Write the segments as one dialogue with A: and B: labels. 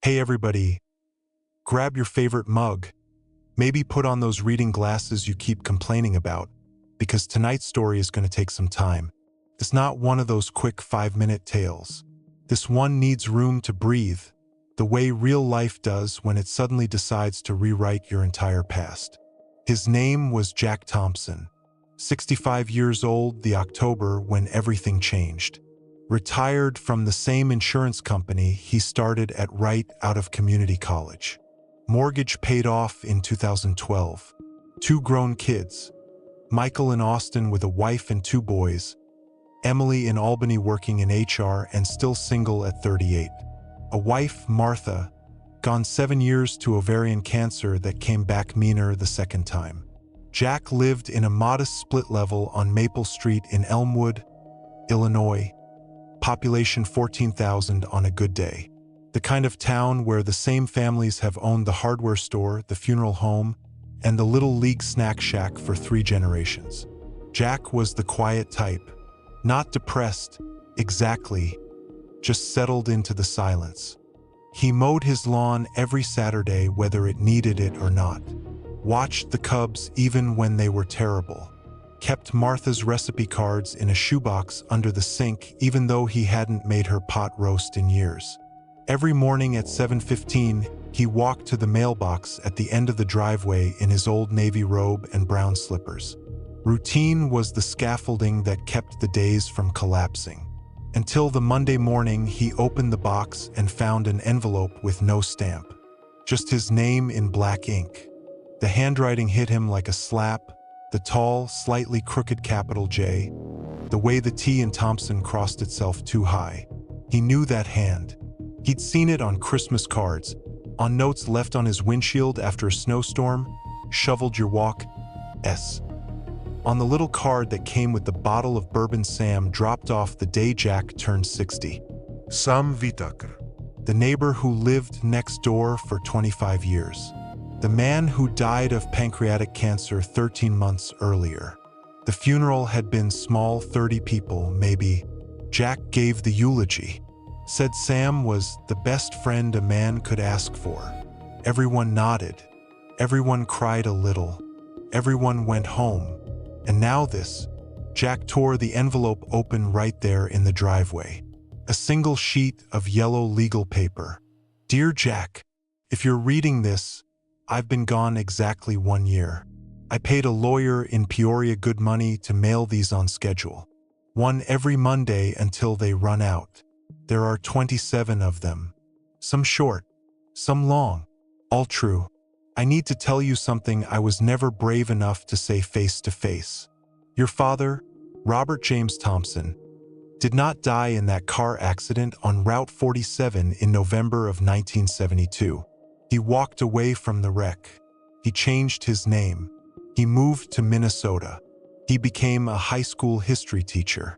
A: Hey everybody, grab your favorite mug. Maybe put on those reading glasses you keep complaining about, because tonight's story is going to take some time. It's not one of those quick 5-minute tales. This one needs room to breathe, the way real life does when it suddenly decides to rewrite your entire past. His name was Jack Thompson, 65 years old the October when everything changed. Retired from the same insurance company he started at right out of community college. Mortgage paid off in 2012. 2 grown kids, Michael in Austin with a wife and 2 boys, Emily in Albany working in HR and still single at 38. A wife, Martha, gone 7 years to ovarian cancer that came back meaner the second time. Jack lived in a modest split level on Maple Street in Elmwood, Illinois. Population 14,000 on a good day. The kind of town where the same families have owned the hardware store, the funeral home, and the Little League snack shack for 3 generations. Jack was the quiet type, not depressed, exactly, just settled into the silence. He mowed his lawn every Saturday whether it needed it or not. Watched the Cubs even when they were terrible. Kept Martha's recipe cards in a shoebox under the sink even though he hadn't made her pot roast in years. Every morning at 7:15, he walked to the mailbox at the end of the driveway in his old navy robe and brown slippers. Routine was the scaffolding that kept the days from collapsing. Until the Monday morning, he opened the box and found an envelope with no stamp. Just his name in black ink. The handwriting hit him like a slap. The tall, slightly crooked capital J, the way the T in Thompson crossed itself too high. He knew that hand. He'd seen it on Christmas cards, on notes left on his windshield after a snowstorm, shoveled your walk, S. On the little card that came with the bottle of bourbon Sam dropped off the day Jack turned 60.
B: Sam Whitaker.
A: The neighbor who lived next door for 25 years. The man who died of pancreatic cancer 13 months earlier. The funeral had been small, 30 people, maybe. Jack gave the eulogy. Said Sam was the best friend a man could ask for. Everyone nodded. Everyone cried a little. Everyone went home. And now this. Jack tore the envelope open right there in the driveway. A single sheet of yellow legal paper. Dear Jack, if you're reading this, I've been gone exactly 1 year. I paid a lawyer in Peoria good money to mail these on schedule. 1 every Monday until they run out. There are 27 of them. Some short, some long, all true. I need to tell you something I was never brave enough to say face to face. Your father, Robert James Thompson, did not die in that car accident on Route 47 in November of 1972. He walked away from the wreck. He changed his name. He moved to Minnesota. He became a high school history teacher.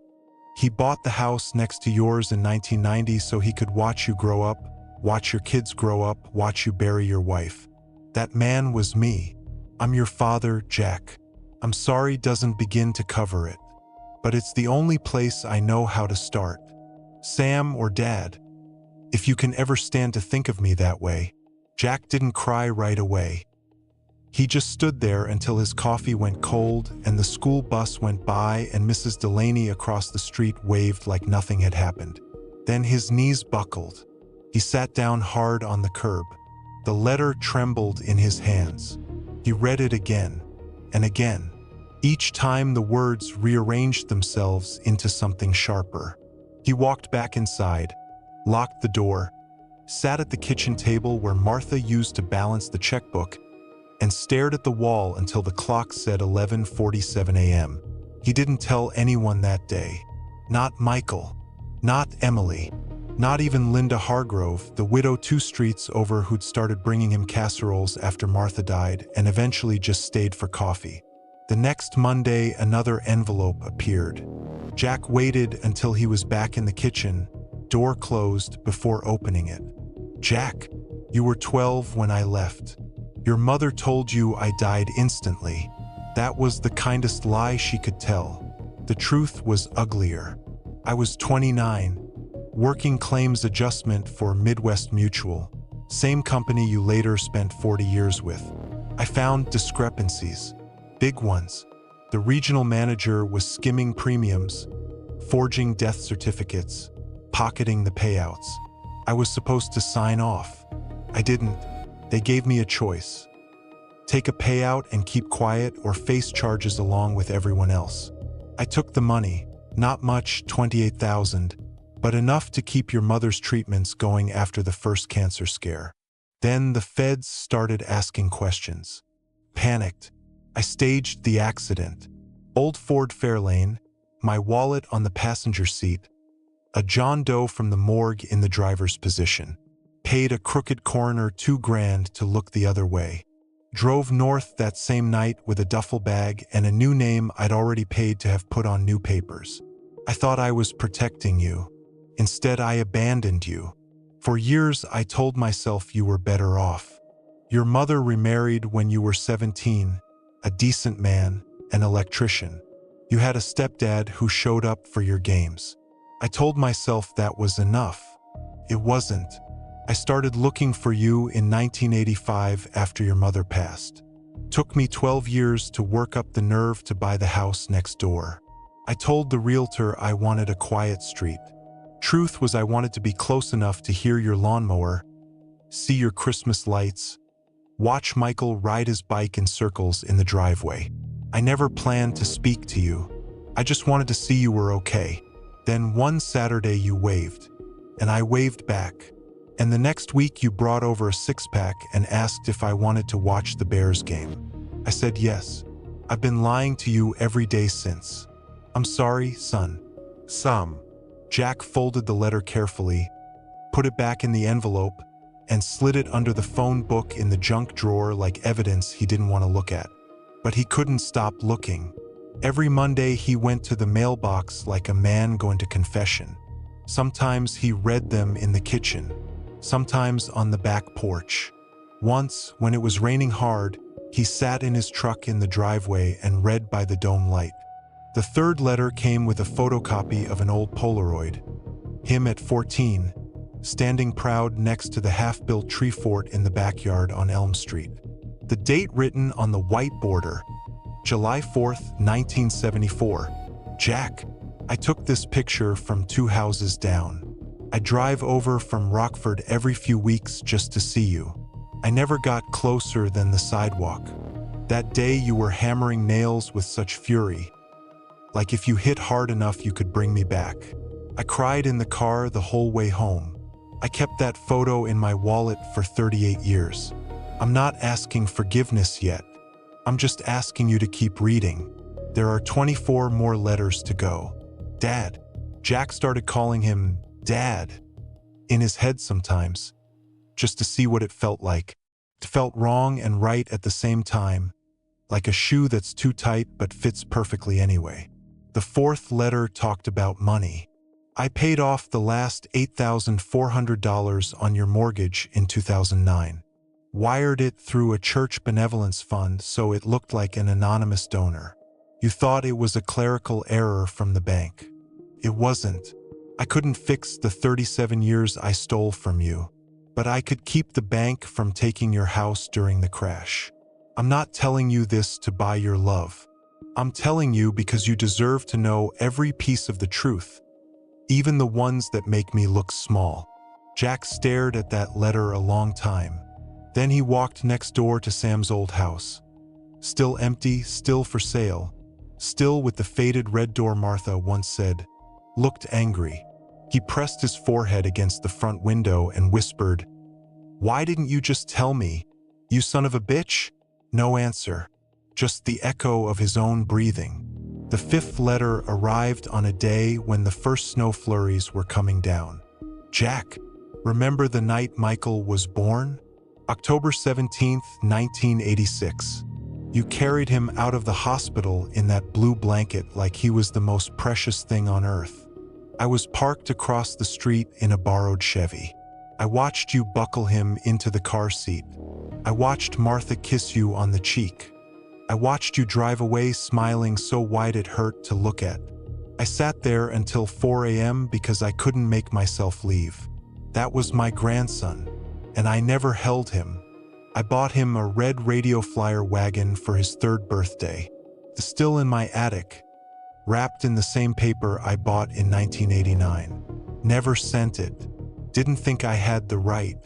A: He bought the house next to yours in 1990 so he could watch you grow up, watch your kids grow up, watch you bury your wife. That man was me. I'm your father, Jack. I'm sorry doesn't begin to cover it, but it's the only place I know how to start. Sam or Dad, if you can ever stand to think of me that way. Jack didn't cry right away. He just stood there until his coffee went cold and the school bus went by and Mrs. Delaney across the street waved like nothing had happened. Then his knees buckled. He sat down hard on the curb. The letter trembled in his hands. He read it again and again. Each time the words rearranged themselves into something sharper. He walked back inside, locked the door, sat at the kitchen table where Martha used to balance the checkbook, and stared at the wall until the clock said 11:47 a.m. He didn't tell anyone that day. Not Michael. Not Emily. Not even Linda Hargrove, the widow 2 streets over who'd started bringing him casseroles after Martha died and eventually just stayed for coffee. The next Monday, another envelope appeared. Jack waited until he was back in the kitchen, door closed, before opening it. Jack, you were 12 when I left. Your mother told you I died instantly. That was the kindest lie she could tell. The truth was uglier. I was 29, working claims adjustment for Midwest Mutual, Same company you later spent 40 years with. I found discrepancies, big ones. The regional manager was skimming premiums, forging death certificates, pocketing the payouts. I was supposed to sign off. I didn't. They gave me a choice. Take a payout and keep quiet or face charges along with everyone else. I took the money, not much, 28,000, but enough to keep your mother's treatments going after the first cancer scare. Then the feds started asking questions. Panicked. I staged the accident. Old Ford Fairlane, my wallet on the passenger seat, a John Doe from the morgue in the driver's position. Paid a crooked coroner $2,000 to look the other way. Drove north that same night with a duffel bag and a new name I'd already paid to have put on new papers. I thought I was protecting you. Instead, I abandoned you. For years, I told myself you were better off. Your mother remarried when you were 17, a decent man, an electrician. You had a stepdad who showed up for your games. I told myself that was enough. It wasn't. I started looking for you in 1985 after your mother passed. Took me 12 years to work up the nerve to buy the house next door. I told the realtor I wanted a quiet street. Truth was I wanted to be close enough to hear your lawnmower, see your Christmas lights, watch Michael ride his bike in circles in the driveway. I never planned to speak to you. I just wanted to see you were okay. Then one Saturday you waved, and I waved back. And the next week you brought over a six-pack and asked if I wanted to watch the Bears game. I said yes. I've been lying to you every day since. I'm sorry, son.
B: Some.
A: Jack folded the letter carefully, put it back in the envelope, and slid it under the phone book in the junk drawer like evidence he didn't want to look at. But he couldn't stop looking. Every Monday he went to the mailbox like a man going to confession. Sometimes he read them in the kitchen, sometimes on the back porch. Once, when it was raining hard, he sat in his truck in the driveway and read by the dome light. The third letter came with a photocopy of an old Polaroid. Him at 14, standing proud next to the half-built tree fort in the backyard on Elm Street. The date written on the white border, July 4th, 1974. Jack, I took this picture from 2 houses down. I drive over from Rockford every few weeks just to see you. I never got closer than the sidewalk. That day you were hammering nails with such fury. Like if you hit hard enough you could bring me back. I cried in the car the whole way home. I kept that photo in my wallet for 38 years. I'm not asking forgiveness yet. I'm just asking you to keep reading. There are 24 more letters to go. Dad. Jack started calling him Dad, in his head sometimes, just to see what it felt like. It felt wrong and right at the same time, like a shoe that's too tight but fits perfectly anyway. The fourth letter talked about money. I paid off the last $8,400 on your mortgage in 2009. Wired it through a church benevolence fund so it looked like an anonymous donor. You thought it was a clerical error from the bank. It wasn't. I couldn't fix the 37 years I stole from you, but I could keep the bank from taking your house during the crash. I'm not telling you this to buy your love. I'm telling you because you deserve to know every piece of the truth, even the ones that make me look small. Jack stared at that letter a long time. Then he walked next door to Sam's old house. Still empty, still for sale, still with the faded red door Martha once said, looked angry. He pressed his forehead against the front window and whispered, "Why didn't you just tell me, you son of a bitch?" No answer, just the echo of his own breathing. The fifth letter arrived on a day when the first snow flurries were coming down. Jack, remember the night Michael was born? October 17th, 1986. You carried him out of the hospital in that blue blanket like he was the most precious thing on earth. I was parked across the street in a borrowed Chevy. I watched you buckle him into the car seat. I watched Martha kiss you on the cheek. I watched you drive away smiling so wide it hurt to look at. I sat there until 4 a.m. because I couldn't make myself leave. That was my grandson. and I never held him. I bought him a red radio flyer wagon for his 3rd birthday. It's still in my attic, wrapped in the same paper I bought in 1989. Never sent it. Didn't think I had the right.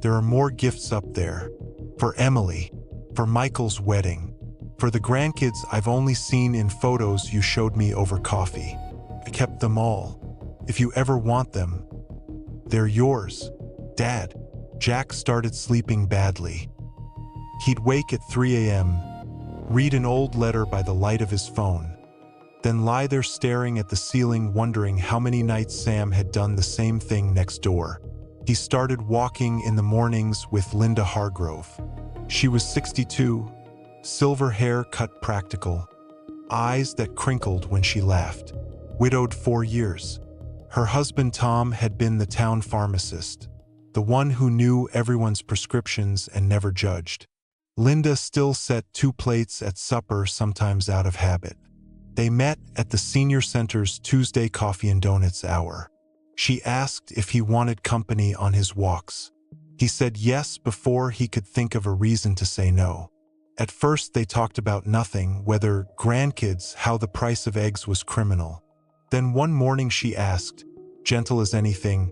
A: There are more gifts up there. For Emily, for Michael's wedding, for the grandkids I've only seen in photos you showed me over coffee. I kept them all. If you ever want them, they're yours. Dad. Jack started sleeping badly. He'd wake at 3 a.m., read an old letter by the light of his phone, then lie there staring at the ceiling wondering how many nights Sam had done the same thing next door. He started walking in the mornings with Linda Hargrove. She was 62, silver hair cut practical, eyes that crinkled when she laughed. Widowed 4 years. Her husband Tom had been the town pharmacist, the one who knew everyone's prescriptions and never judged. Linda still set 2 plates at supper, sometimes out of habit. They met at the senior center's Tuesday coffee and donuts hour. She asked if he wanted company on his walks. He said yes before he could think of a reason to say no. At first they talked about nothing, whether grandkids, how the price of eggs was criminal. Then one morning she asked, gentle as anything,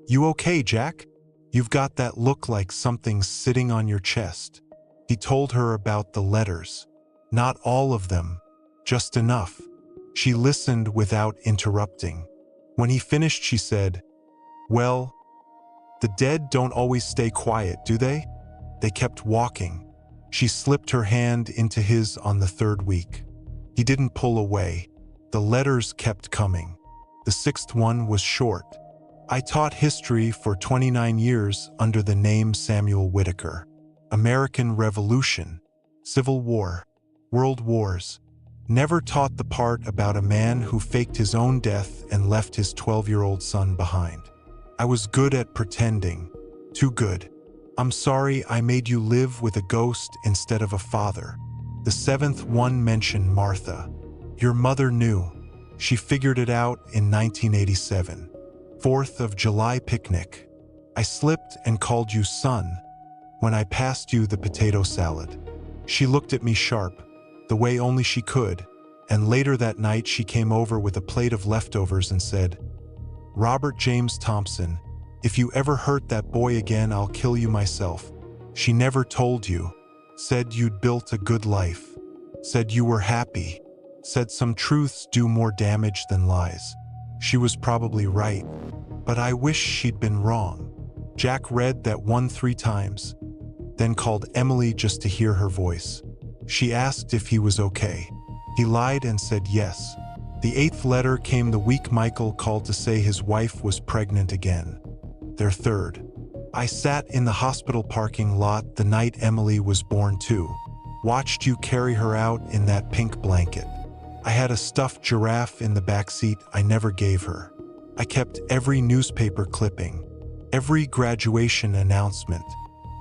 A: "You okay, Jack? You've got that look like something's sitting on your chest." He told her about the letters. Not all of them, just enough. She listened without interrupting. When he finished, she said, "Well, the dead don't always stay quiet, do they?" They kept walking. She slipped her hand into his on the 3rd week. He didn't pull away. The letters kept coming. The 6th one was short. "I taught history for 29 years under the name Samuel Whitaker. American Revolution, Civil War, World Wars. Never taught the part about a man who faked his own death and left his 12-year-old son behind. I was good at pretending. Too good. I'm sorry I made you live with a ghost instead of a father." The 7th one mentioned Martha. "Your mother knew. She figured it out in 1987. 4th of July picnic. I slipped and called you son when I passed you the potato salad. She looked at me sharp, the way only she could, and later that night she came over with a plate of leftovers and said, 'Robert James Thompson, if you ever hurt that boy again, I'll kill you myself.' She never told you. Said you'd built a good life. Said you were happy. Said some truths do more damage than lies. She was probably right, but I wish she'd been wrong." Jack read that one 3 times, then called Emily just to hear her voice. She asked if he was okay. He lied and said yes. The 8th letter came the week Michael called to say his wife was pregnant again. Their 3rd. "I sat in the hospital parking lot the night Emily was born too. Watched you carry her out in that pink blanket. I had a stuffed giraffe in the backseat I never gave her. I kept every newspaper clipping, every graduation announcement,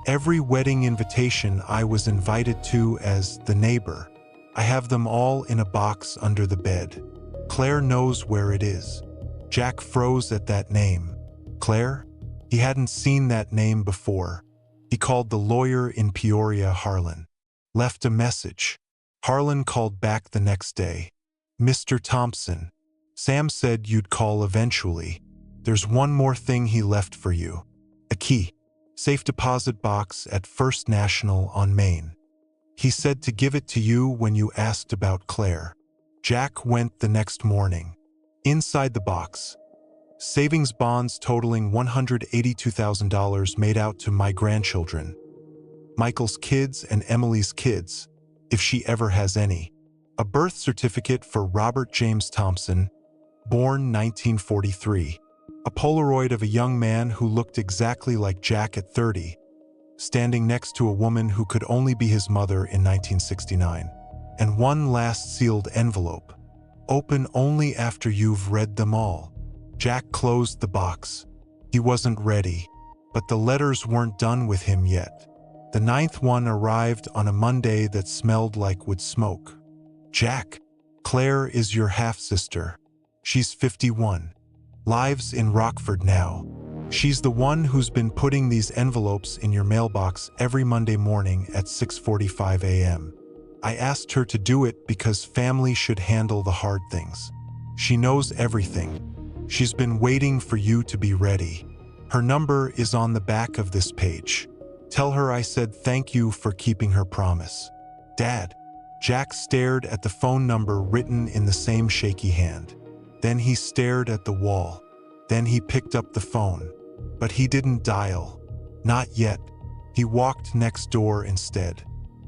A: every wedding invitation I was invited to as the neighbor. I have them all in a box under the bed. Claire knows where it is." Jack froze at that name. Claire? He hadn't seen that name before. He called the lawyer in Peoria, Harlan. Left a message. Harlan called back the next day. "Mr. Thompson, Sam said you'd call eventually. There's one more thing he left for you. A key. Safe deposit box at First National on Main. He said to give it to you when you asked about Claire." Jack went the next morning. Inside the box, savings bonds totaling $182,000 made out to my grandchildren, Michael's kids and Emily's kids, if she ever has any. A birth certificate for Robert James Thompson, born 1943. A Polaroid of a young man who looked exactly like Jack at 30, standing next to a woman who could only be his mother in 1969. And one last sealed envelope. "Open only after you've read them all." Jack closed the box. He wasn't ready, but the letters weren't done with him yet. The 9th one arrived on a Monday that smelled like wood smoke. "Jack, Claire is your half-sister. She's 51. Lives in Rockford now. She's the one who's been putting these envelopes in your mailbox every Monday morning at 6:45 a.m. I asked her to do it because family should handle the hard things. She knows everything. She's been waiting for you to be ready. Her number is on the back of this page. Tell her I said thank you for keeping her promise. Dad. Jack stared at the phone number written in the same shaky hand. Then he stared at the wall. Then he picked up the phone. But he didn't dial. Not yet. He walked next door instead.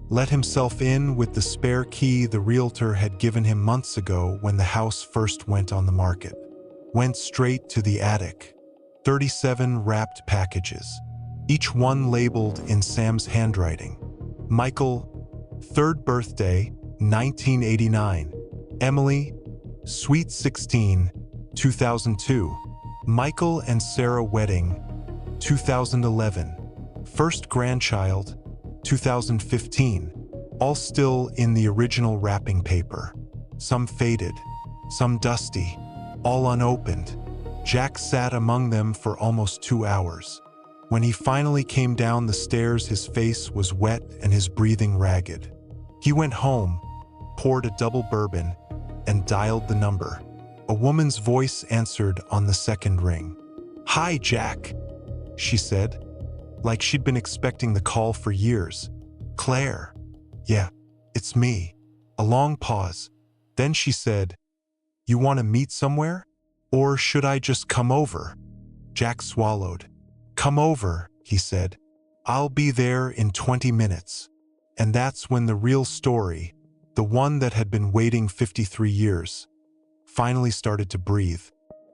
A: Let himself in with the spare key the realtor had given him months ago when the house first went on the market. Went straight to the attic. 37 wrapped packages, each one labeled in Sam's handwriting. Michael, 3rd birthday, 1989. Emily, Sweet 16, 2002. Michael and Sarah wedding, 2011. First grandchild, 2015. All still in the original wrapping paper. Some faded, some dusty, all unopened. Jack sat among them for almost 2 hours. When he finally came down the stairs, his face was wet and his breathing ragged. He went home, poured a double bourbon, and dialed the number. A woman's voice answered on the second ring. "Hi, Jack," she said, like she'd been expecting the call for years. "Claire." "Yeah, it's me." A long pause. Then she said, "You want to meet somewhere? Or should I just come over?" Jack swallowed. "Come over," he said. "I'll be there in 20 minutes. And that's when the real story, the one that had been waiting 53 years, finally started to breathe.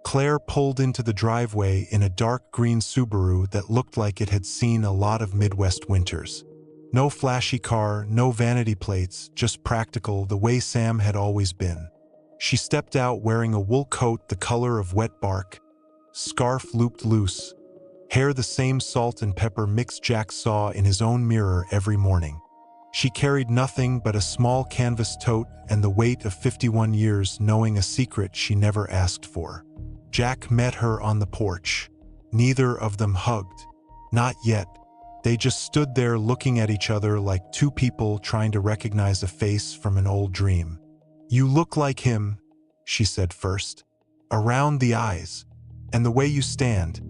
A: Claire pulled into the driveway in a dark green Subaru that looked like it had seen a lot of Midwest winters. No flashy car, no vanity plates, just practical the way Sam had always been. She stepped out wearing a wool coat the color of wet bark, scarf looped loose, hair the same salt and pepper mix Jack saw in his own mirror every morning. She carried nothing but a small canvas tote and the weight of 51 years knowing a secret she never asked for. Jack met her on the porch. Neither of them hugged. Not yet. They just stood there looking at each other like two people trying to recognize a face from an old dream. "You look like him," she said first. "Around the eyes. And the way you stand.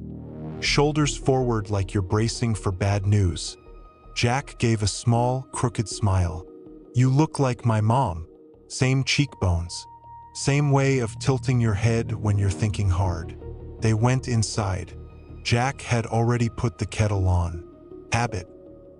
A: Shoulders forward like you're bracing for bad news." Jack gave a small, crooked smile. "You look like my mom. Same cheekbones. Same way of tilting your head when you're thinking hard." They went inside. Jack had already put the kettle on. Habit.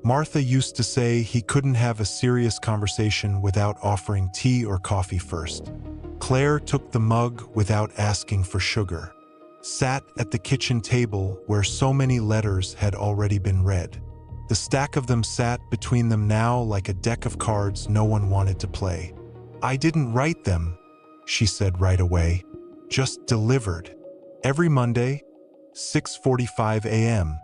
A: Martha used to say he couldn't have a serious conversation without offering tea or coffee first. Claire took the mug without asking for sugar. Sat at the kitchen table where so many letters had already been read. The stack of them sat between them now like a deck of cards no one wanted to play. "I didn't write them," she said right away. "Just delivered. Every Monday, 6:45 a.m.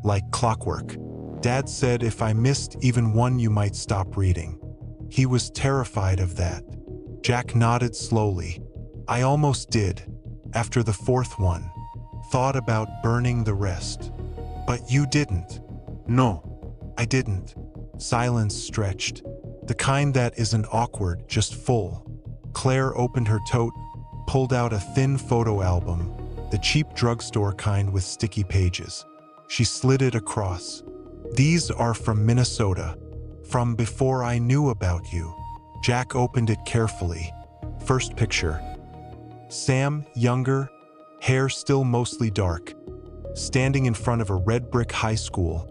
A: Like clockwork. Dad said if I missed even one you might stop reading." He was terrified of that. Jack nodded slowly. "I almost did. After the 4th one. Thought about burning the rest. But you didn't." "No, I didn't." Silence stretched. The kind that isn't awkward, just full. Claire opened her tote, pulled out a thin photo album, the cheap drugstore kind with sticky pages. She slid it across. "These are from Minnesota. From before I knew about you." Jack opened it carefully. First picture. Sam, younger, hair still mostly dark, standing in front of a red brick high school,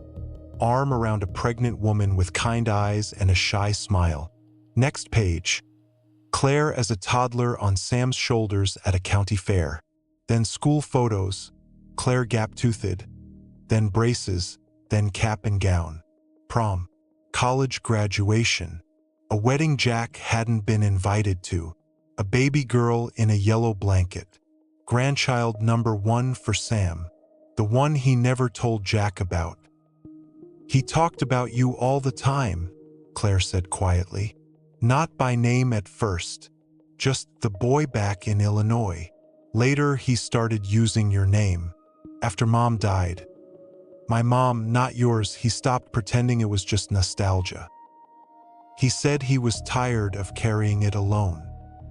A: arm around a pregnant woman with kind eyes and a shy smile. Next page. Claire as a toddler on Sam's shoulders at a county fair. Then school photos, Claire gap-toothed, then braces, then cap and gown. Prom, college graduation, a wedding Jack hadn't been invited to, a baby girl in a yellow blanket, grandchild number 1 for Sam, the one he never told Jack about. "He talked about you all the time," Claire said quietly. "Not by name at first, just the boy back in Illinois. Later he started using your name." after Mom died. My mom, not yours, he stopped pretending it was just nostalgia. He said he was tired of carrying it alone.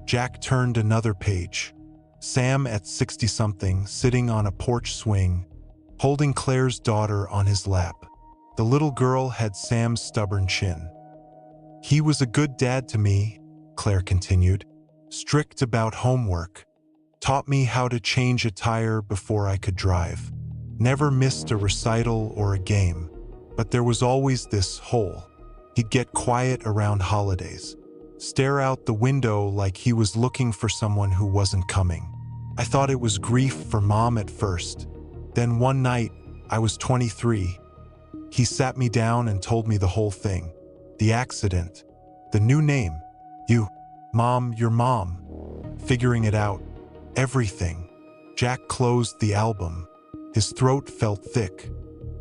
A: Jack turned another page. Sam at 60-something, sitting on a porch swing, holding Claire's daughter on his lap. The little girl had Sam's stubborn chin. He was a good dad to me, Claire continued. Strict about homework. Taught me how to change a tire before I could drive. Never missed a recital or a game. But there was always this hole. He'd get quiet around holidays. Stare out the window like he was looking for someone who wasn't coming. I thought it was grief for Mom at first. Then one night, I was 23. He sat me down and told me the whole thing. The accident. The new name. You. Mom, your mom. Figuring it out. Everything. Jack closed the album. His throat felt thick.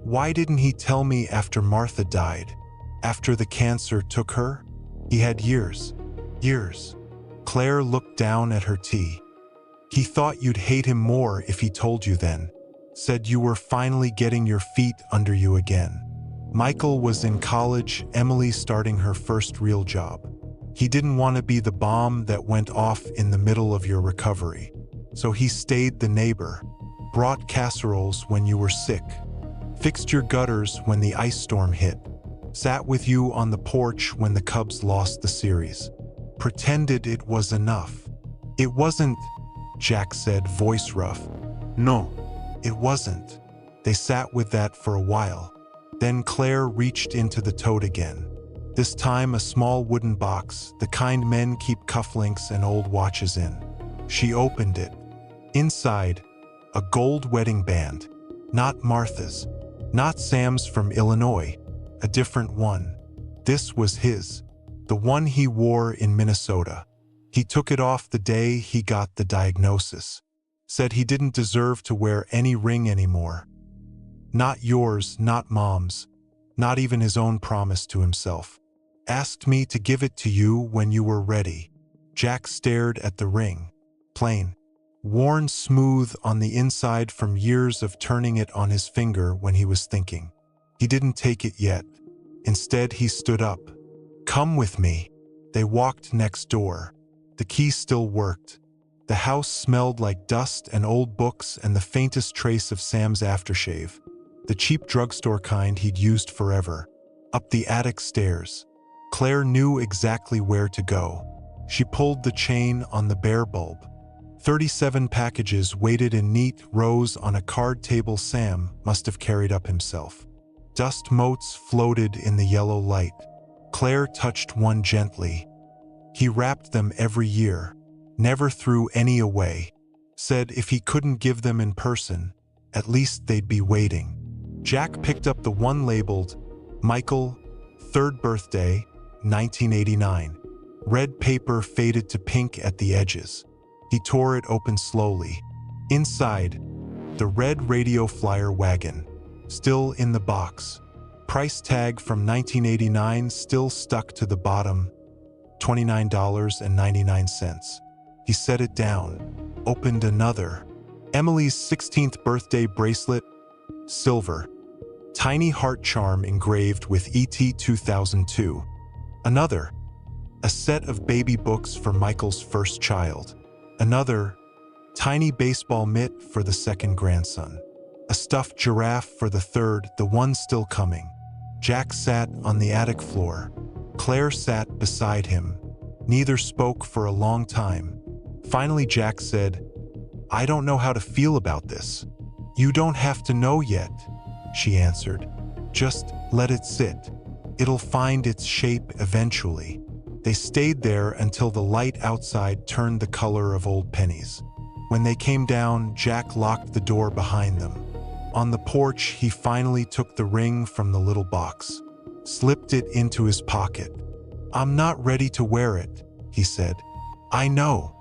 A: Why didn't he tell me after Martha died? After the cancer took her? He had years. Years. Claire looked down at her tea. He thought you'd hate him more if he told you then. Said you were finally getting your feet under you again. Michael was in college, Emily starting her first real job. He didn't want to be the bomb that went off in the middle of your recovery. So he stayed the neighbor, brought casseroles when you were sick, fixed your gutters when the ice storm hit, sat with you on the porch when the Cubs lost the series. Pretended it was enough. It wasn't, Jack said, voice rough. No, it wasn't. They sat with that for a while. Then Claire reached into the tote again. This time a small wooden box, the kind men keep cufflinks and old watches in. She opened it. Inside, a gold wedding band. Not Martha's. Not Sam's from Illinois. A different one. This was his. The one he wore in Minnesota. He took it off the day he got the diagnosis. Said he didn't deserve to wear any ring anymore. Not yours, not Mom's, not even his own promise to himself. Asked me to give it to you when you were ready. Jack stared at the ring. Plain. Worn smooth on the inside from years of turning it on his finger when he was thinking. He didn't take it yet. Instead, he stood up. Come with me. They walked next door. The key still worked. The house smelled like dust and old books and the faintest trace of Sam's aftershave. The cheap drugstore kind he'd used forever. Up the attic stairs. Claire knew exactly where to go. She pulled the chain on the bare bulb. 37 packages waited in neat rows on a card table Sam must have carried up himself. Dust motes floated in the yellow light. Claire touched one gently. He wrapped them every year. Never threw any away. Said if he couldn't give them in person, at least they'd be waiting. Jack picked up the one labeled, Michael, 3rd birthday, 1989. Red paper faded to pink at the edges. He tore it open slowly. Inside, the red radio flyer wagon, still in the box. Price tag from 1989 still stuck to the bottom, $29.99. He set it down, opened another. Emily's 16th birthday bracelet, silver. Tiny heart charm engraved with ET 2002. Another. A set of baby books for Michael's first child. Another. Tiny baseball mitt for the second grandson. A stuffed giraffe for the third, the one still coming. Jack sat on the attic floor. Claire sat beside him. Neither spoke for a long time. Finally, Jack said, I don't know how to feel about this. You don't have to know yet, she answered. Just let it sit. It'll find its shape eventually. They stayed there until the light outside turned the color of old pennies. When they came down, Jack locked the door behind them. On the porch, he finally took the ring from the little box, slipped it into his pocket. I'm not ready to wear it, he said. I know,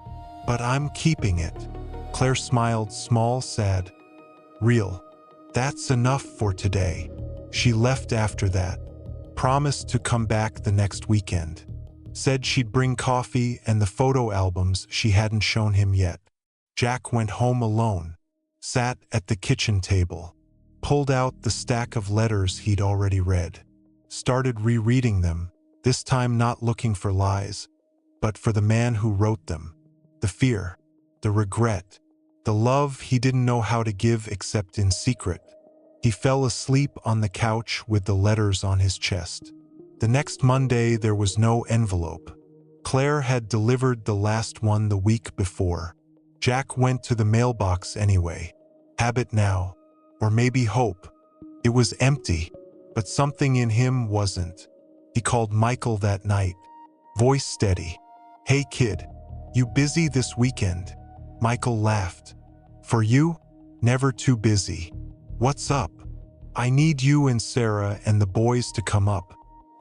A: but I'm keeping it. Claire smiled, small, sad. Real. That's enough for today. She left after that. Promised to come back the next weekend. Said she'd bring coffee and the photo albums she hadn't shown him yet. Jack went home alone. sat at the kitchen table, pulled out the stack of letters he'd already read, started rereading them, this time not looking for lies, but for the man who wrote them, the fear, the regret, the love he didn't know how to give except in secret. He fell asleep on the couch with the letters on his chest. The next Monday there was no envelope. Claire had delivered the last one the week before. Jack went to the mailbox anyway. Habit now, or maybe hope. It was empty, but something in him wasn't. He called Michael that night, voice steady. "Hey kid, you busy this weekend?" Michael laughed. "For you? Never too busy. What's up? I need you and Sarah and the boys to come up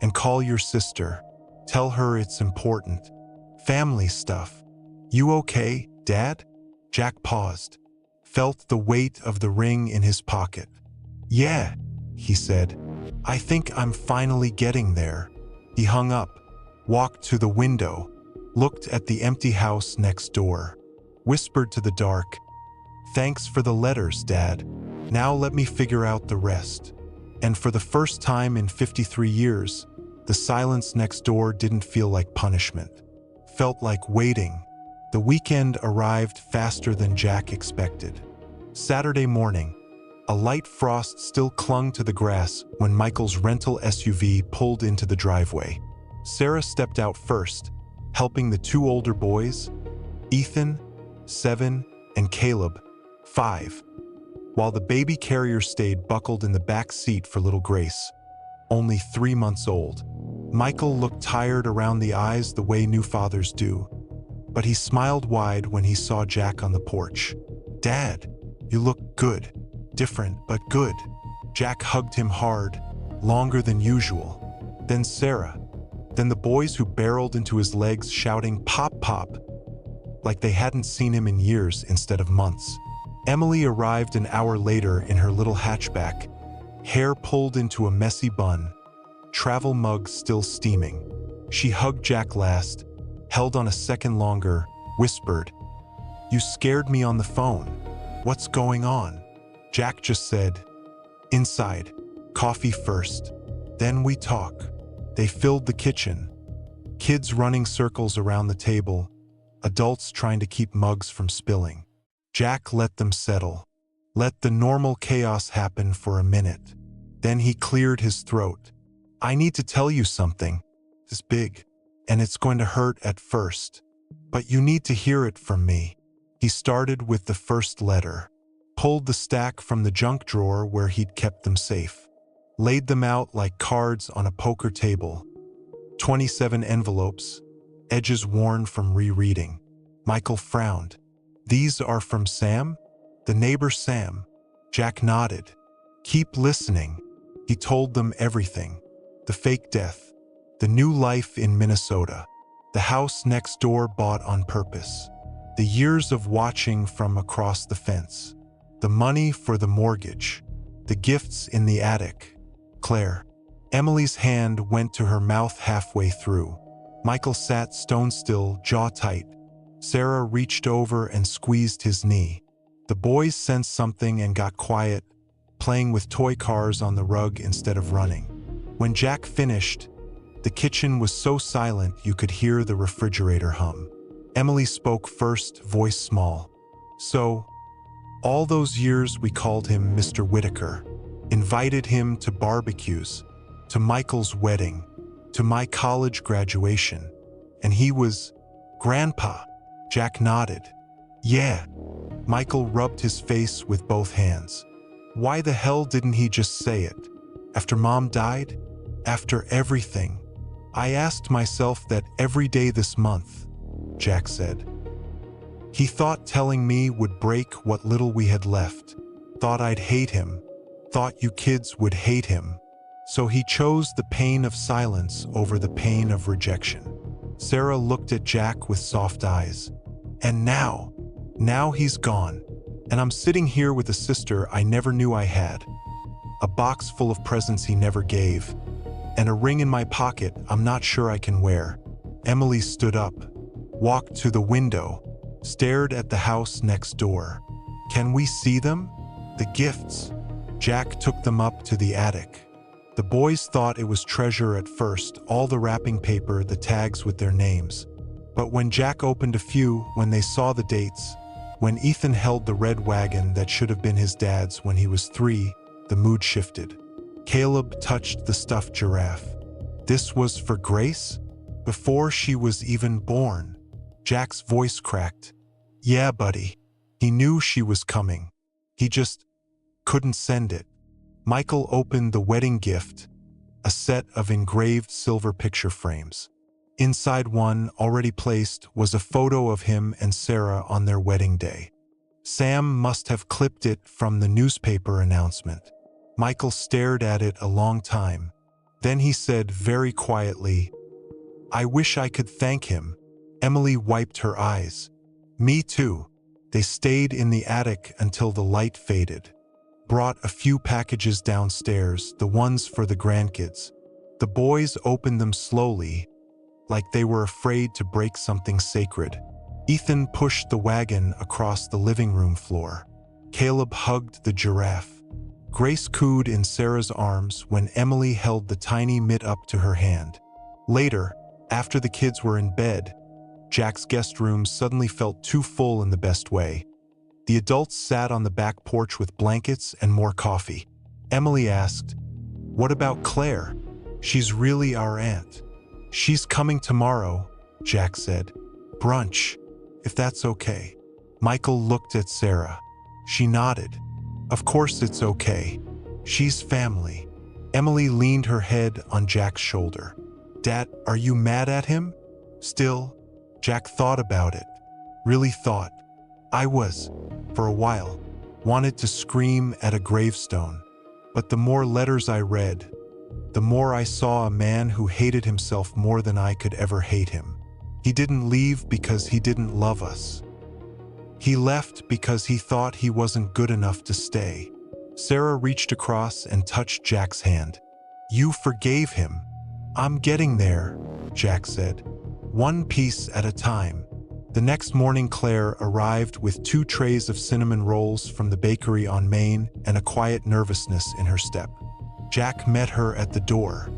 A: and call your sister. Tell her it's important. Family stuff." "You okay, Dad?" Jack paused, felt the weight of the ring in his pocket. "Yeah," he said. "I think I'm finally getting there." He hung up, walked to the window, looked at the empty house next door, whispered to the dark, "Thanks for the letters, Dad. Now let me figure out the rest." And for the first time in 53 years, the silence next door didn't feel like punishment. Felt like waiting. The weekend arrived faster than Jack expected. Saturday morning, a light frost still clung to the grass when Michael's rental SUV pulled into the driveway. Sarah stepped out first, helping the two older boys, Ethan, 7, and Caleb, 5, while the baby carrier stayed buckled in the back seat for little Grace, only 3 months old. Michael looked tired around the eyes the way new fathers do, but he smiled wide when he saw Jack on the porch. "Dad, you look good. Different, but good." Jack hugged him hard, longer than usual. Then Sarah. Then the boys who barreled into his legs shouting, "Pop, pop," like they hadn't seen him in years instead of months. Emily arrived an hour later in her little hatchback, hair pulled into a messy bun, travel mug still steaming. She hugged Jack last, held on a second longer, whispered, "You scared me on the phone. What's going on?" Jack just said, "Inside. Coffee first. Then we talk." They filled the kitchen, kids running circles around the table, adults trying to keep mugs from spilling. Jack let them settle, let the normal chaos happen for a minute. Then he cleared his throat. "I need to tell you something. It's big, and it's going to hurt at first, but you need to hear it from me." He started with the first letter, pulled the stack from the junk drawer where he'd kept them safe, laid them out like cards on a poker table. 27 envelopes, edges worn from rereading. Michael frowned. "These are from Sam? The neighbor Sam?" Jack nodded. "Keep listening." He told them everything. The fake death, the new life in Minnesota, the house next door bought on purpose, the years of watching from across the fence, the money for the mortgage, the gifts in the attic. Claire. Emily's hand went to her mouth halfway through. Michael sat stone still, jaw tight. Sarah reached over and squeezed his knee. The boys sensed something and got quiet, playing with toy cars on the rug instead of running. When Jack finished, the kitchen was so silent you could hear the refrigerator hum. Emily spoke first, voice small. "So, all those years we called him Mr. Whitaker, invited him to barbecues, to Michael's wedding, to my college graduation, and he was Grandpa." Jack nodded. "Yeah." Michael rubbed his face with both hands. "Why the hell didn't he just say it? After Mom died? After everything? I asked myself that every day this month," Jack said. "He thought telling me would break what little we had left. Thought I'd hate him. Thought you kids would hate him. So he chose the pain of silence over the pain of rejection." Sarah looked at Jack with soft eyes. "And now he's gone. And I'm sitting here with a sister I never knew I had. A box full of presents he never gave. And a ring in my pocket I'm not sure I can wear." Emily stood up, walked to the window, stared at the house next door. Can we see them? The gifts. Jack took them up to the attic. The boys thought it was treasure at first, all the wrapping paper, the tags with their names. But when Jack opened a few, when they saw the dates, when Ethan held the red wagon that should have been his dad's when he was 3, the mood shifted. Caleb touched the stuffed giraffe. This was for Grace? Before she was even born. Jack's voice cracked. Yeah, buddy. He knew she was coming. He just couldn't send it. Michael opened the wedding gift, a set of engraved silver picture frames. Inside one, already placed, was a photo of him and Sarah on their wedding day. Sam must have clipped it from the newspaper announcement. Michael stared at it a long time. Then he said very quietly, I wish I could thank him. Emily wiped her eyes. Me too. They stayed in the attic until the light faded. Brought a few packages downstairs, the ones for the grandkids. The boys opened them slowly, like they were afraid to break something sacred. Ethan pushed the wagon across the living room floor. Caleb hugged the giraffe. Grace cooed in Sarah's arms when Emily held the tiny mitt up to her hand. Later, after the kids were in bed, Jack's guest room suddenly felt too full in the best way. The adults sat on the back porch with blankets and more coffee. Emily asked, What about Claire? She's really our aunt. She's coming tomorrow, Jack said. Brunch, if that's okay. Michael looked at Sarah. She nodded. Of course it's okay. She's family. Emily leaned her head on Jack's shoulder. Dad, are you mad at him? Still? Jack thought about it. Really thought. I was, for a while, wanted to scream at a gravestone. But the more letters I read, the more I saw a man who hated himself more than I could ever hate him. He didn't leave because he didn't love us. He left because he thought he wasn't good enough to stay. Sarah reached across and touched Jack's hand. You forgave him. I'm getting there, Jack said. One piece at a time. The next morning Claire arrived with 2 trays of cinnamon rolls from the bakery on Main and a quiet nervousness in her step. Jack met her at the door.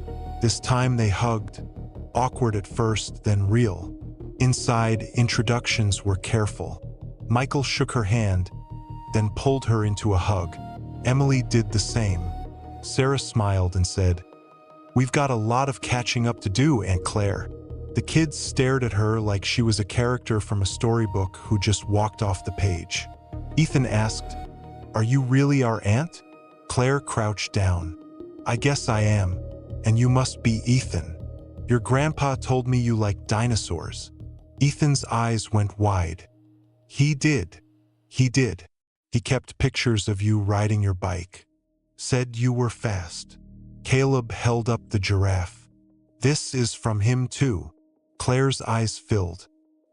A: This time they hugged. Awkward at first, then real. Inside, introductions were careful. Michael shook her hand, then pulled her into a hug. Emily did the same. Sarah smiled and said, We've got a lot of catching up to do, Aunt Claire. The kids stared at her like she was a character from a storybook who just walked off the page. Ethan asked, Are you really our aunt? Claire crouched down. I guess I am, and you must be Ethan. Your grandpa told me you like dinosaurs. Ethan's eyes went wide. He did. He did. He kept pictures of you riding your bike. Said you were fast. Caleb held up the giraffe. This is from him too. Claire's eyes filled.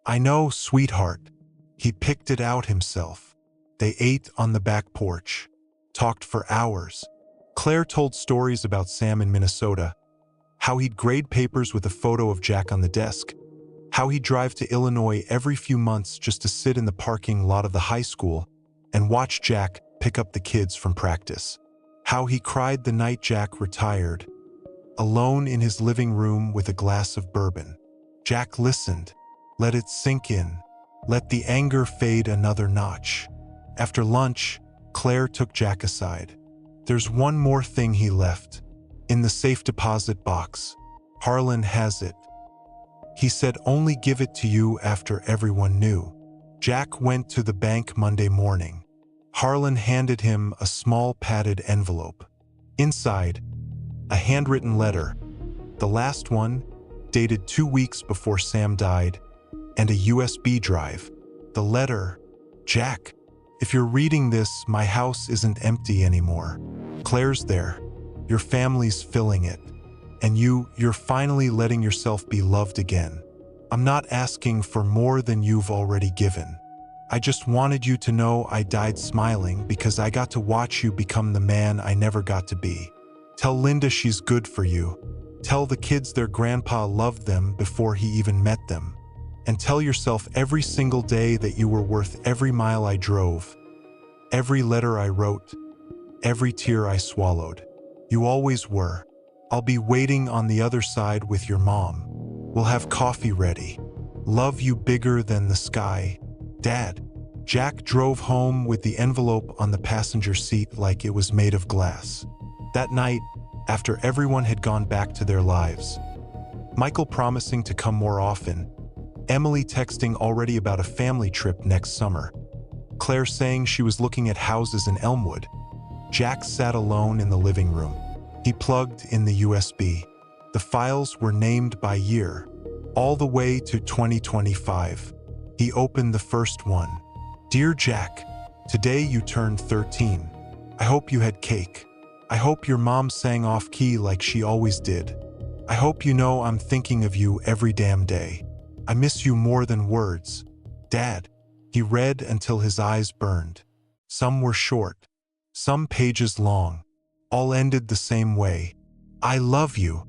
A: I know, sweetheart. He picked it out himself. They ate on the back porch. Talked for hours. Claire told stories about Sam in Minnesota. How he'd grade papers with a photo of Jack on the desk. How he'd drive to Illinois every few months just to sit in the parking lot of the high school and watch Jack pick up the kids from practice. How he cried the night Jack retired, alone in his living room with a glass of bourbon. Jack listened, let it sink in, let the anger fade another notch. After lunch, Claire took Jack aside. There's one more thing he left. In the safe deposit box. Harlan has it. He said only give it to you after everyone knew. Jack went to the bank Monday morning. Harlan handed him a small padded envelope. Inside, a handwritten letter, the last one, dated 2 weeks before Sam died, and a USB drive. The letter, Jack, if you're reading this, my house isn't empty anymore. Claire's there. Your family's filling it. And you're finally letting yourself be loved again. I'm not asking for more than you've already given. I just wanted you to know I died smiling because I got to watch you become the man I never got to be. Tell Linda she's good for you. Tell the kids their grandpa loved them before he even met them. And tell yourself every single day that you were worth every mile I drove, Every letter I wrote, every tear I swallowed. You always were. I'll be waiting on the other side with your mom. We'll have coffee ready. Love you bigger than the sky, Dad. Jack drove home with the envelope on the passenger seat like it was made of glass. That night, after everyone had gone back to their lives, Michael promising to come more often, Emily texting already about a family trip next summer, Claire saying she was looking at houses in Elmwood. Jack sat alone in the living room. He plugged in the USB. The files were named by year, all the way to 2025. He opened the first one. Dear Jack, today you turned 13. I hope you had cake. I hope your mom sang off key like she always did. I hope you know I'm thinking of you every damn day. I miss you more than words. Dad. He read until his eyes burned. Some were short, some pages long. All ended the same way. I love you.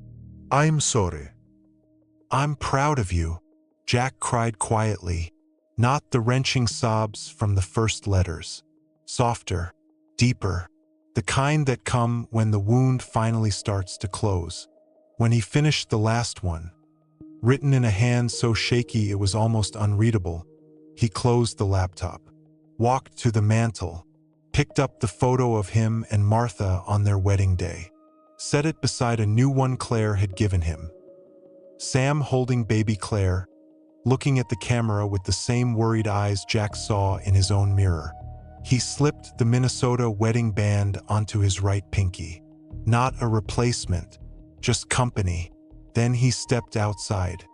B: I'm sorry.
A: I'm proud of you. Jack cried quietly, not the wrenching sobs from the first letters. Softer, deeper, the kind that come when the wound finally starts to close. When he finished the last one, written in a hand so shaky it was almost unreadable, he closed the laptop, walked to the mantel, picked up the photo of him and Martha on their wedding day, set it beside a new one Claire had given him. Sam holding baby Claire, looking at the camera with the same worried eyes Jack saw in his own mirror. He slipped the Minnesota wedding band onto his right pinky. Not a replacement, just company. Then he stepped outside.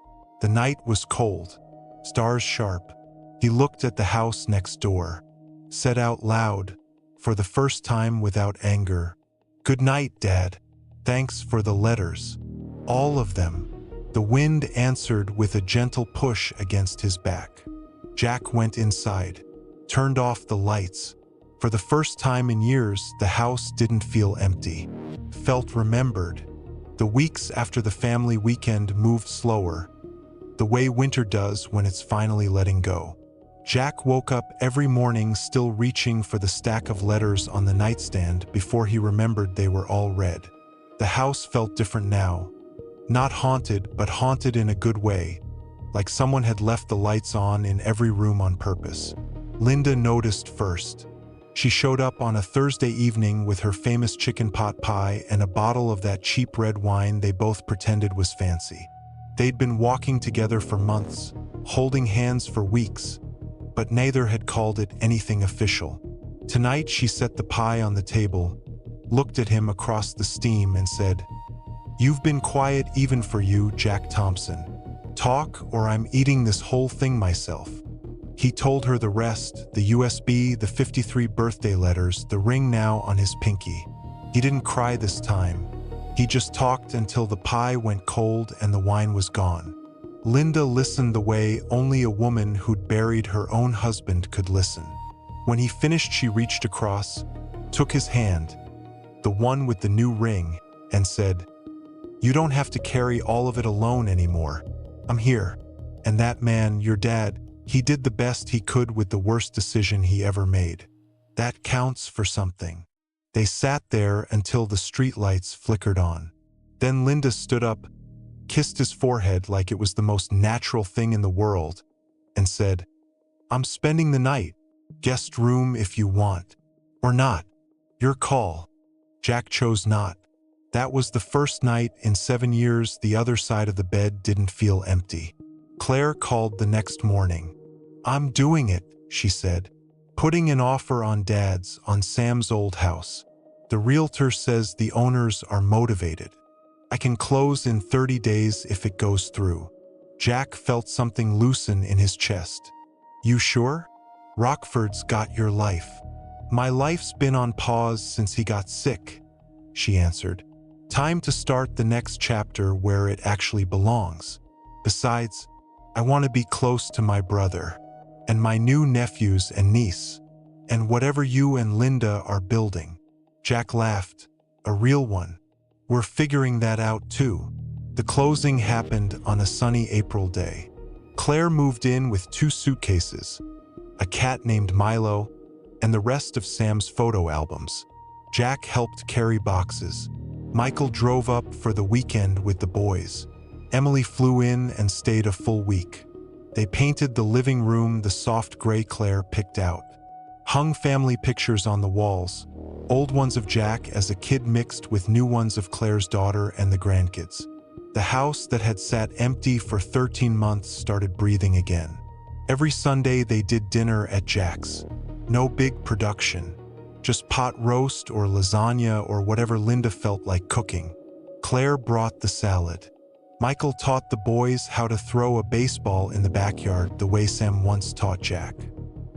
A: The night was cold, stars sharp. He looked at the house next door, said out loud, for the first time without anger, "Good night, Dad. Thanks for the letters. All of them." The wind answered with a gentle push against his back. Jack went inside, turned off the lights. For the first time in years, the house didn't feel empty. Felt remembered. The weeks after the family weekend moved slower, the way winter does when it's finally letting go. Jack woke up every morning still reaching for the stack of letters on the nightstand before he remembered they were all read. The house felt different now. Not haunted, but haunted in a good way, like someone had left the lights on in every room on purpose. Linda noticed first. She showed up on a Thursday evening with her famous chicken pot pie and a bottle of that cheap red wine they both pretended was fancy. They'd been walking together for months, holding hands for weeks, but neither had called it anything official. Tonight she set the pie on the table, looked at him across the steam and said, "You've been quiet even for you, Jack Thompson. Talk or I'm eating this whole thing myself." He told her the rest, the USB, the 53 birthday letters, the ring now on his pinky. He didn't cry this time. He just talked until the pie went cold and the wine was gone. Linda listened the way only a woman who'd buried her own husband could listen. When he finished, she reached across, took his hand, the one with the new ring, and said, "You don't have to carry all of it alone anymore. I'm here. And that man, your dad, he did the best he could with the worst decision he ever made. That counts for something." They sat there until the streetlights flickered on. Then Linda stood up, kissed his forehead like it was the most natural thing in the world, and said, "I'm spending the night. Guest room if you want. Or not. Your call." Jack chose not. That was the first night in 7 years the other side of the bed didn't feel empty. Claire called the next morning. "I'm doing it," she said. "Putting an offer on Dad's, on Sam's old house. The realtor says the owners are motivated. I can close in 30 days if it goes through." Jack felt something loosen in his chest. "You sure? Rockford's got your life." "My life's been on pause since he got sick," she answered. "Time to start the next chapter where it actually belongs. Besides, I want to be close to my brother, and my new nephews and niece, and whatever you and Linda are building." Jack laughed, a real one. "We're figuring that out too." The closing happened on a sunny April day. Claire moved in with 2 suitcases, a cat named Milo, and the rest of Sam's photo albums. Jack helped carry boxes. Michael drove up for the weekend with the boys. Emily flew in and stayed a full week. They painted the living room the soft gray Claire picked out. Hung family pictures on the walls, old ones of Jack as a kid mixed with new ones of Claire's daughter and the grandkids. The house that had sat empty for 13 months started breathing again. Every Sunday they did dinner at Jack's. No big production, just pot roast or lasagna or whatever Linda felt like cooking. Claire brought the salad. Michael taught the boys how to throw a baseball in the backyard the way Sam once taught Jack.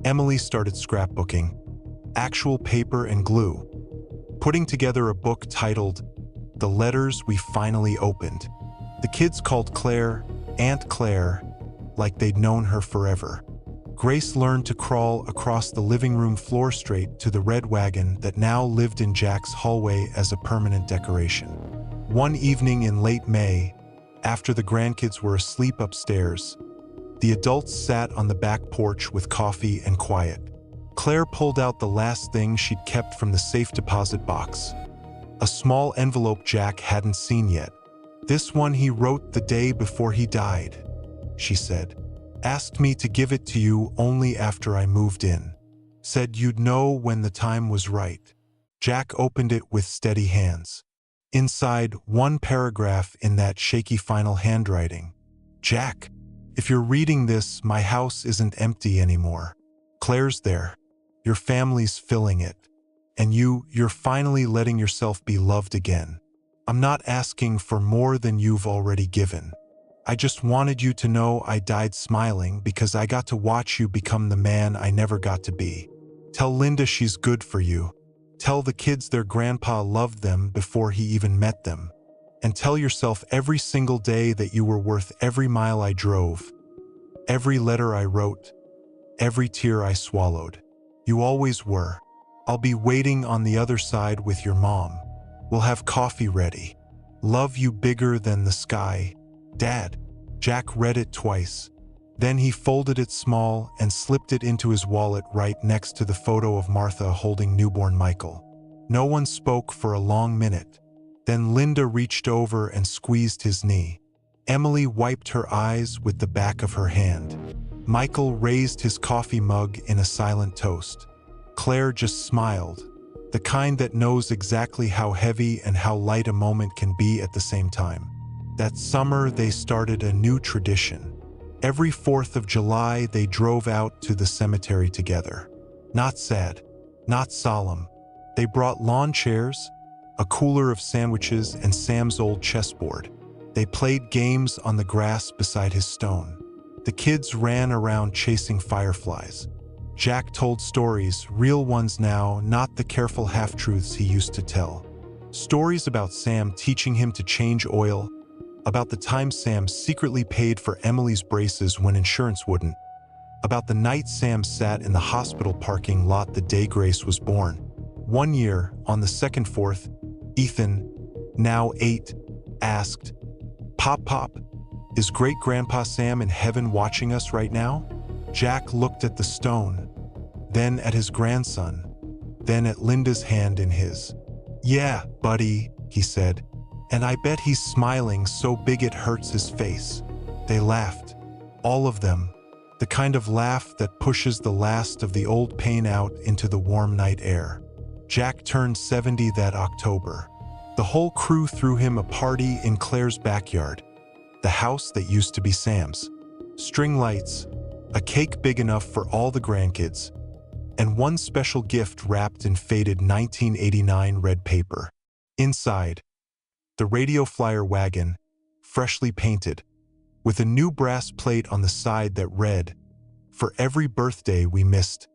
A: Emily started scrapbooking, actual paper and glue, putting together a book titled The Letters We Finally Opened. The kids called Claire Aunt Claire, like they'd known her forever. Grace learned to crawl across the living room floor straight to the red wagon that now lived in Jack's hallway as a permanent decoration. One evening in late May, after the grandkids were asleep upstairs, the adults sat on the back porch with coffee and quiet. Claire pulled out the last thing she'd kept from the safe deposit box. A small envelope Jack hadn't seen yet. "This one he wrote the day before he died," she said. "Asked me to give it to you only after I moved in. Said you'd know when the time was right." Jack opened it with steady hands. Inside, one paragraph in that shaky final handwriting. "Jack, if you're reading this, my house isn't empty anymore. Claire's there. Your family's filling it. And you're finally letting yourself be loved again. I'm not asking for more than you've already given. I just wanted you to know I died smiling because I got to watch you become the man I never got to be. Tell Linda she's good for you. Tell the kids their grandpa loved them before he even met them. And tell yourself every single day that you were worth every mile I drove, every letter I wrote, every tear I swallowed. You always were. I'll be waiting on the other side with your mom. We'll have coffee ready. Love you bigger than the sky. Dad." Jack read it twice. Then he folded it small and slipped it into his wallet right next to the photo of Martha holding newborn Michael. No one spoke for a long minute. Then Linda reached over and squeezed his knee. Emily wiped her eyes with the back of her hand. Michael raised his coffee mug in a silent toast. Claire just smiled, the kind that knows exactly how heavy and how light a moment can be at the same time. That summer, they started a new tradition. Every 4th of July, they drove out to the cemetery together. Not sad, not solemn. They brought lawn chairs, a cooler of sandwiches, and Sam's old chessboard. They played games on the grass beside his stone. The kids ran around chasing fireflies. Jack told stories, real ones now, not the careful half-truths he used to tell. Stories about Sam teaching him to change oil, about the time Sam secretly paid for Emily's braces when insurance wouldn't, about the night Sam sat in the hospital parking lot the day Grace was born. One year, on the 2nd 4th, Ethan, now 8, asked, Pop, is great-grandpa Sam in heaven watching us right now?" Jack looked at the stone, then at his grandson, then at Linda's hand in his. "Yeah, buddy," he said, "and I bet he's smiling so big it hurts his face." They laughed, all of them, the kind of laugh that pushes the last of the old pain out into the warm night air. Jack turned 70 that October. The whole crew threw him a party in Claire's backyard, the house that used to be Sam's. String lights, a cake big enough for all the grandkids, and one special gift wrapped in faded 1989 red paper. Inside, the radio flyer wagon, freshly painted, with a new brass plate on the side that read, "For every birthday we missed.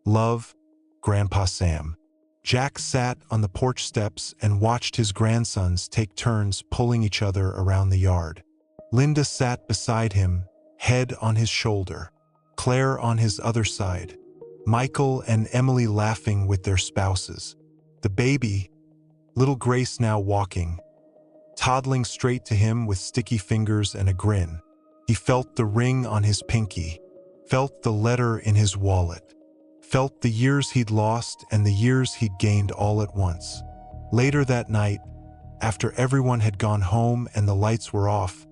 A: Love, Grandpa Sam." Jack sat on the porch steps and watched his grandsons take turns pulling each other around the yard. Linda sat beside him, head on his shoulder, Claire on his other side, Michael and Emily laughing with their spouses. The baby, little Grace now walking, toddling straight to him with sticky fingers and a grin. He felt the ring on his pinky, felt the letter in his wallet, Felt the years he'd lost and the years he'd gained all at once. Later that night, after everyone had gone home and the lights were off,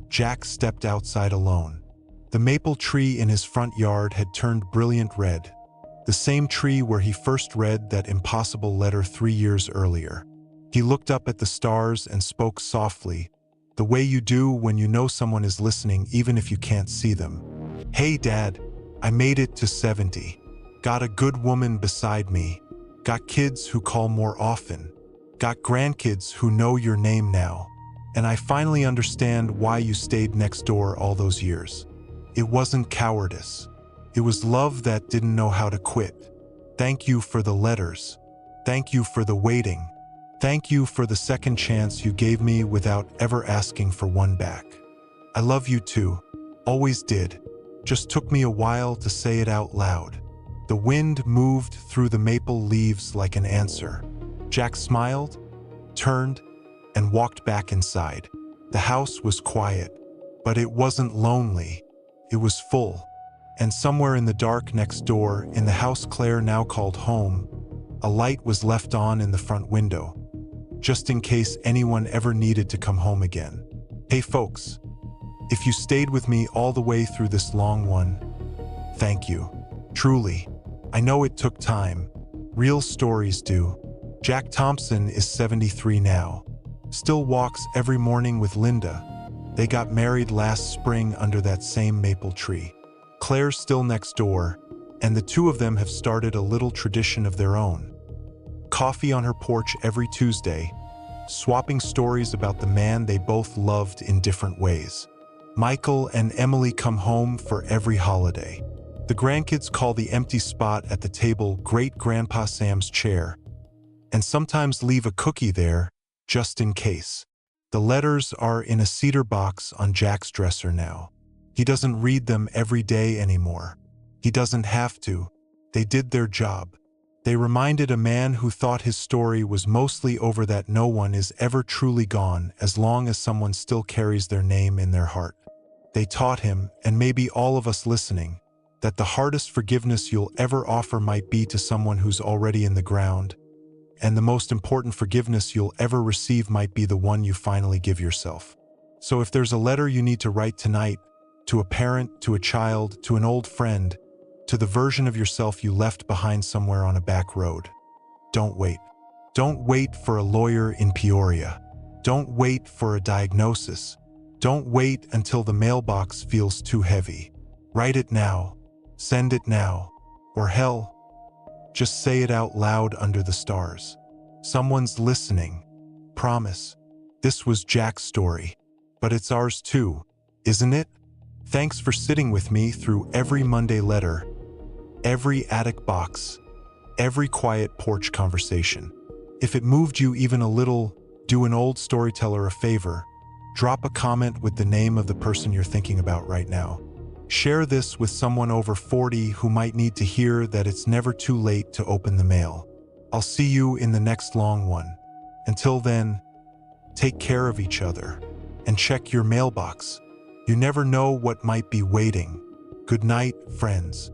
A: Jack stepped outside alone. The maple tree in his front yard had turned brilliant red, the same tree where he first read that impossible letter 3 years earlier. He looked up at the stars and spoke softly, the way you do when you know someone is listening even if you can't see them. "Hey, Dad, I made it to 70. Got a good woman beside me. Got kids who call more often. Got grandkids who know your name now. And I finally understand why you stayed next door all those years. It wasn't cowardice. It was love that didn't know how to quit. Thank you for the letters. Thank you for the waiting. Thank you for the second chance you gave me without ever asking for one back. I love you too. Always did. Just took me a while to say it out loud." The wind moved through the maple leaves like an answer. Jack smiled, turned, and walked back inside. The house was quiet, but it wasn't lonely. It was full. And somewhere in the dark next door, in the house Claire now called home, a light was left on in the front window, just in case anyone ever needed to come home again. Hey folks, if you stayed with me all the way through this long one, thank you. Truly. I know it took time. Real stories do. Jack Thompson is 73 now. Still walks every morning with Linda. They got married last spring under that same maple tree. Claire's still next door, and the two of them have started a little tradition of their own. Coffee on her porch every Tuesday, swapping stories about the man they both loved in different ways. Michael and Emily come home for every holiday. The grandkids call the empty spot at the table Great-Grandpa Sam's chair, and sometimes leave a cookie there, just in case. The letters are in a cedar box on Jack's dresser now. He doesn't read them every day anymore. He doesn't have to. They did their job. They reminded a man who thought his story was mostly over that no one is ever truly gone as long as someone still carries their name in their heart. They taught him, and maybe all of us listening, that the hardest forgiveness you'll ever offer might be to someone who's already in the ground, and the most important forgiveness you'll ever receive might be the one you finally give yourself. So if there's a letter you need to write tonight, to a parent, to a child, to an old friend, to the version of yourself you left behind somewhere on a back road, don't wait. Don't wait for a lawyer in Peoria. Don't wait for a diagnosis. Don't wait until the mailbox feels too heavy. Write it now. Send it now. Or hell, just say it out loud under the stars. Someone's listening. Promise. This was Jack's story. But it's ours too, isn't it? Thanks for sitting with me through every Monday letter, every attic box, every quiet porch conversation. If it moved you even a little, do an old storyteller a favor. Drop a comment with the name of the person you're thinking about right now. Share this with someone over 40 who might need to hear that it's never too late to open the mail. I'll see you in the next long one. Until then, take care of each other and check your mailbox. You never know what might be waiting. Good night, friends.